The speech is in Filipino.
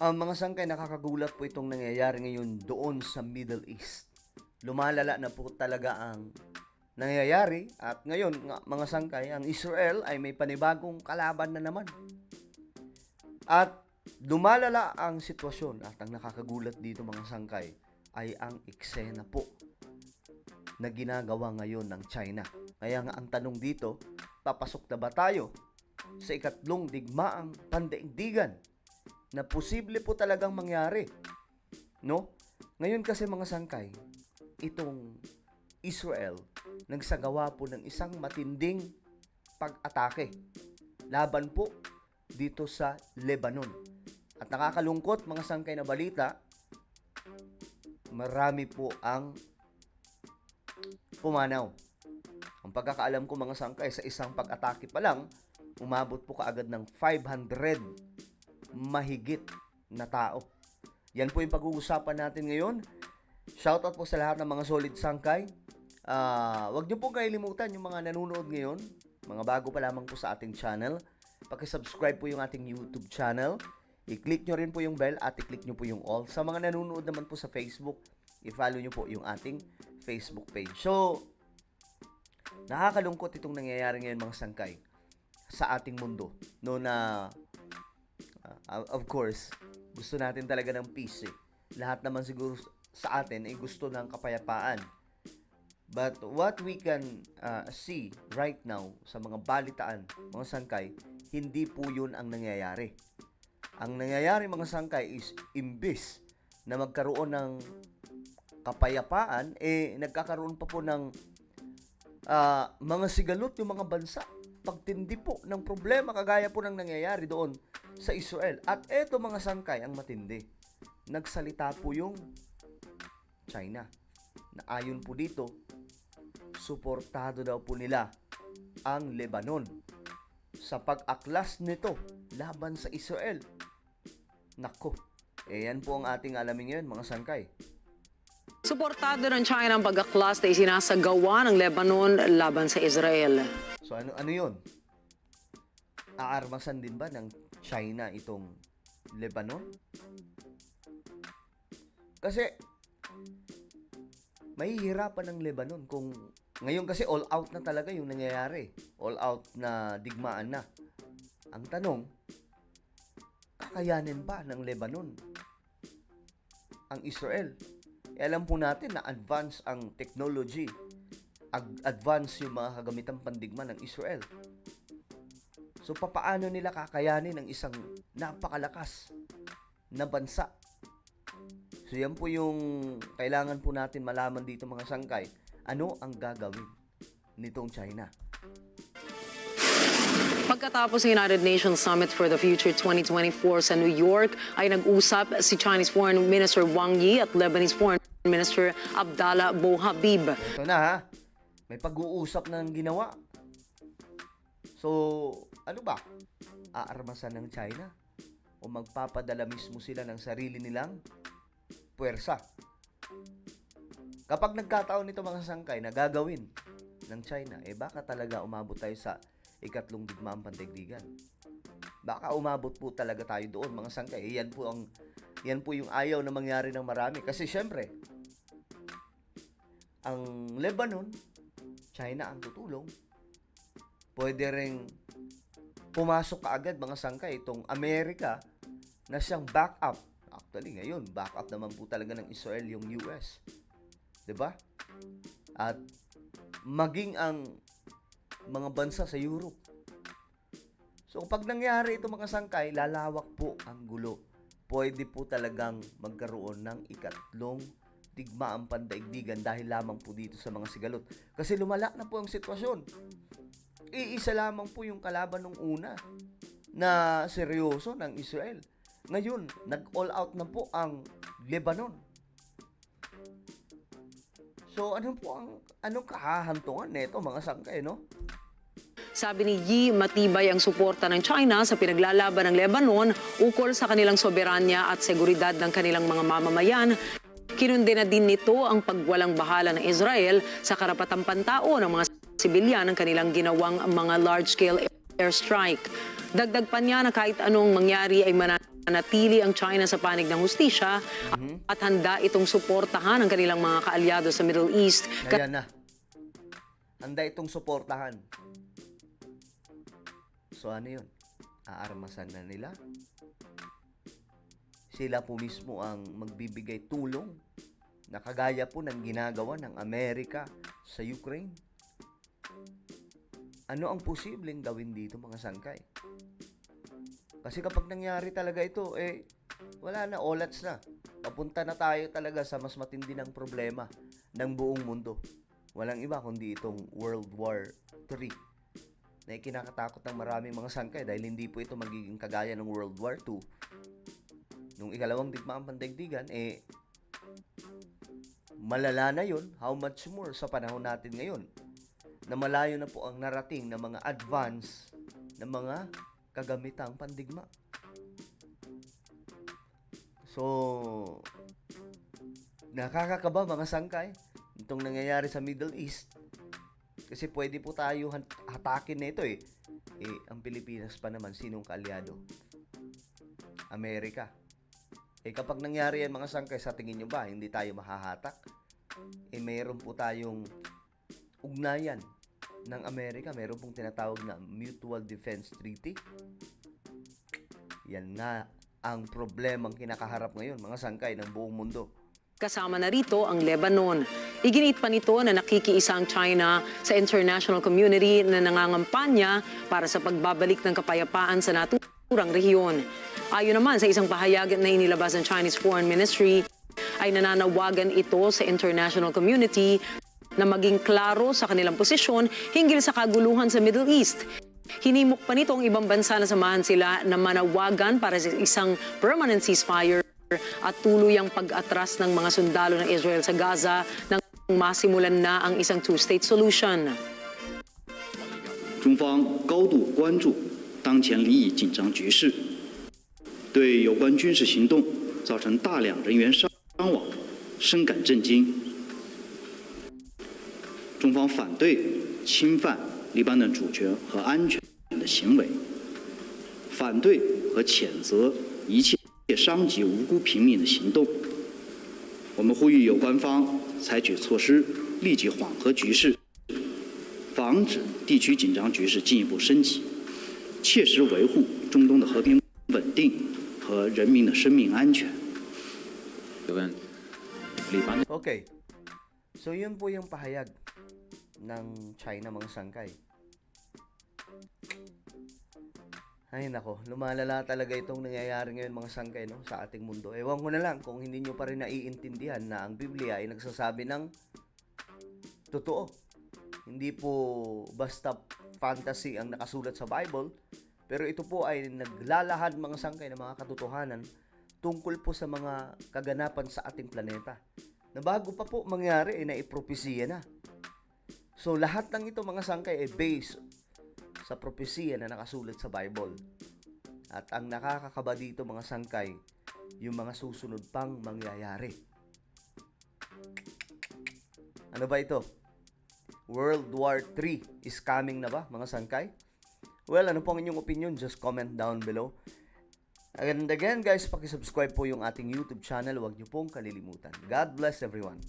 Mga sangkay, nakakagulat po itong nangyayari ngayon doon sa Middle East. Lumalala na po talaga ang nangyayari at ngayon mga sangkay, ang Israel ay may panibagong kalaban na naman. At lumalala ang sitwasyon at ang nakakagulat dito mga sangkay ay ang eksena po na ginagawa ngayon ng China. Kaya nga ang tanong dito, papasok na ba tayo sa ikatlong digmaang pandaigdigan na posible po talagang mangyari, no? Ngayon kasi mga sangkay, itong Israel nagsagawa po ng isang matinding pag-atake laban po dito sa Lebanon. At nakakalungkot mga sangkay na balita, marami po ang pumanaw. Ang pagkakaalam ko mga sangkay, sa isang pag-atake pa lang, umabot po kaagad ng 500 mahigit na tao. Yan po yung pag-uusapan natin ngayon. Shoutout po sa lahat ng mga solid sangkay. Huwag niyo po kailimutan yung mga nanonood ngayon, mga bago pa lamang po sa ating channel. Paki-subscribe po yung ating YouTube channel. I-click nyo rin po yung bell at i-click nyo po yung all. Sa mga nanonood naman po sa Facebook, i-follow nyo po yung ating Facebook page. So, nakakalungkot itong nangyayari ngayon mga sangkay sa ating mundo. No na of course, gusto natin talaga ng peace eh. Lahat naman siguro sa atin ay gusto ng kapayapaan. But what we can see right now sa mga balitaan, mga sangkay, hindi po yun ang nangyayari. Ang nangyayari mga sangkay is imbis na magkaroon ng kapayapaan, nagkakaroon pa po ng mga sigalot yung mga bansa. Pagtindi po ng problema kagaya po ng nangyayari doon sa Israel. At eto mga sangkay ang matindi. Nagsalita po yung China na ayon po dito, suportado daw po nila ang Lebanon sa pag-aklas nito laban sa Israel. Nako, yan po ang ating alamin ngayon mga sangkay. Suportado ng China ang pag-aklas na isinasagawa ng Lebanon laban sa Israel. So ano yun? Aarmasan din ba ng China itong Lebanon? Kasi mahihirapan ng Lebanon kung ngayon kasi all out na talaga yung nangyayari. All out na digmaan na. Ang tanong, kakayanin ba ng Lebanon ang Israel? Alam po natin na advance ang technology, advance yung mga kagamitang pandigma ng Israel. So, papaano nila kakayanin ang isang napakalakas na bansa? So, yan po yung kailangan po natin malaman dito mga sangkay. Ano ang gagawin nitong China? Pagkatapos ng United Nations Summit for the Future 2024 sa New York, ay nag-usap si Chinese Foreign Minister Wang Yi at Lebanese Foreign Minister Abdallah Bohabib. Ito na ha, may pag-uusap ng ginawa. So, ano ba? Aarmasan ng China? O magpapadala mismo sila ng sarili nilang puwersa? Kapag nagkataon nito mga sangkay na gagawin ng China, baka talaga umabot tayo sa ikatlong digmaang pandaigdigan. Baka umabot po talaga tayo doon mga sangkay. Yan po yung ayaw na mangyari ng marami. Kasi syempre, ang Lebanon, China ang tutulong. Pwede ring pumasok kaagad mga sangkay itong Amerika na siyang backup. Actually ngayon, backup naman po talaga ng Israel yung US. 'Di ba? At maging ang mga bansa sa Europe. So pag nangyari ito mga sangkay, lalawak po ang gulo. Pwede po talagang magkaroon ng ikatlong digmaang pandaigdigan dahil lamang po dito sa mga sigalot. Kasi lumala na po ang sitwasyon. Iisa lamang po yung kalaban nung una na seryoso ng Israel. Ngayon, nag-all out na po ang Lebanon. So anong kahahantungan nito mga sangkay, no? Sabi ni Yi, matibay ang suporta ng China sa pinaglalaban ng Lebanon ukol sa kanilang soberanya at seguridad ng kanilang mga mamamayan. Kinundi na din nito ang pagwalang bahala ng Israel sa karapatang pantao ng mga sibilyan ng kanilang ginawang mga large-scale airstrike. Dagdag pa niya na kahit anong mangyari ay manatili ang China sa panig ng hustisya at handa itong suportahan ang kanilang mga kaalyado sa Middle East. Ayan na. Handa itong suportahan. So ano yun? Aarmasan na nila. Sila po mismo ang magbibigay tulong na kagaya po ng ginagawa ng Amerika sa Ukraine. Ano ang posibleng gawin dito mga sangkay? Kasi kapag nangyari talaga ito, wala na, olats na. Papunta na tayo talaga sa mas matindi ng problema ng buong mundo. Walang iba kundi itong World War III na ikinakatakot ng maraming mga sangkay dahil hindi po ito magiging kagaya ng World War II. Nung ikalawang digmaang pandaigdigan, malala na yun. How much more sa panahon natin ngayon na malayo na po ang narating ng mga advance ng mga kagamitang pandigma. So, nakakakaba mga sangkay itong nangyayari sa Middle East. Kasi pwede po tayo hatakin na ito ang Pilipinas pa naman, sinong kaalyado? Amerika. Kapag nangyari yan mga sangkay, sa tingin nyo ba, hindi tayo mahahatak? Mayroon po tayong ugnayan ng Amerika, mayroon pong tinatawag na Mutual Defense Treaty. Yan na ang problemang kinakaharap ngayon, mga sangkay ng buong mundo. Kasama na rito ang Lebanon. Iginiit pa nito na nakikiisa ang China sa international community na nangangampanya para sa pagbabalik ng kapayapaan sa naturang rehiyon. Ayon naman sa isang pahayag na inilabas ng Chinese Foreign Ministry, ay nananawagan ito sa international community na maging klaro sa kanilang posisyon hinggil sa kaguluhan sa Middle East. Hinimok pa nito ang ibang bansa na samahan sila na manawagan para sa isang permanent ceasefire at tuluyang pag-atras ng mga sundalo ng Israel sa Gaza nang masimulan na ang isang two-state solution. 中方高度关注当前利益紧张局势，对有关军事行动造成大量人员伤亡深感震惊。中方反对侵犯黎巴嫩主权和安全的行为，反对和谴责一切伤及无辜平民的行动。我们呼吁有关方采取措施，立即缓和局势，防止地区紧张局势进一步升级，切实维护中东的和平稳定和人民的生命安全。 Okay. So, yun po yung pahayag ng China mga sangkay. Ay nako, lumalala talaga itong nangyayari ngayon mga sangkay sa ating mundo. Ewan ko na lang kung hindi nyo pa rin naiintindihan na ang Biblia ay nagsasabi ng totoo. Hindi po basta fantasy ang nakasulat sa Bible, pero ito po ay naglalahad mga sangkay ng mga katotohanan tungkol po sa mga kaganapan sa ating planeta. Na bago pa po mangyari ay naipropesiya na. So lahat ng ito mga sangkay ay based sa propesiya na nakasulat sa Bible. At ang nakakakaba dito mga sangkay, yung mga susunod pang mangyayari. Ano ba ito? World War III is coming na ba mga sangkay? Well, ano po ang inyong opinion? Just comment down below. And again guys, pakisubscribe po yung ating YouTube channel. Huwag niyo pong kalilimutan. God bless everyone.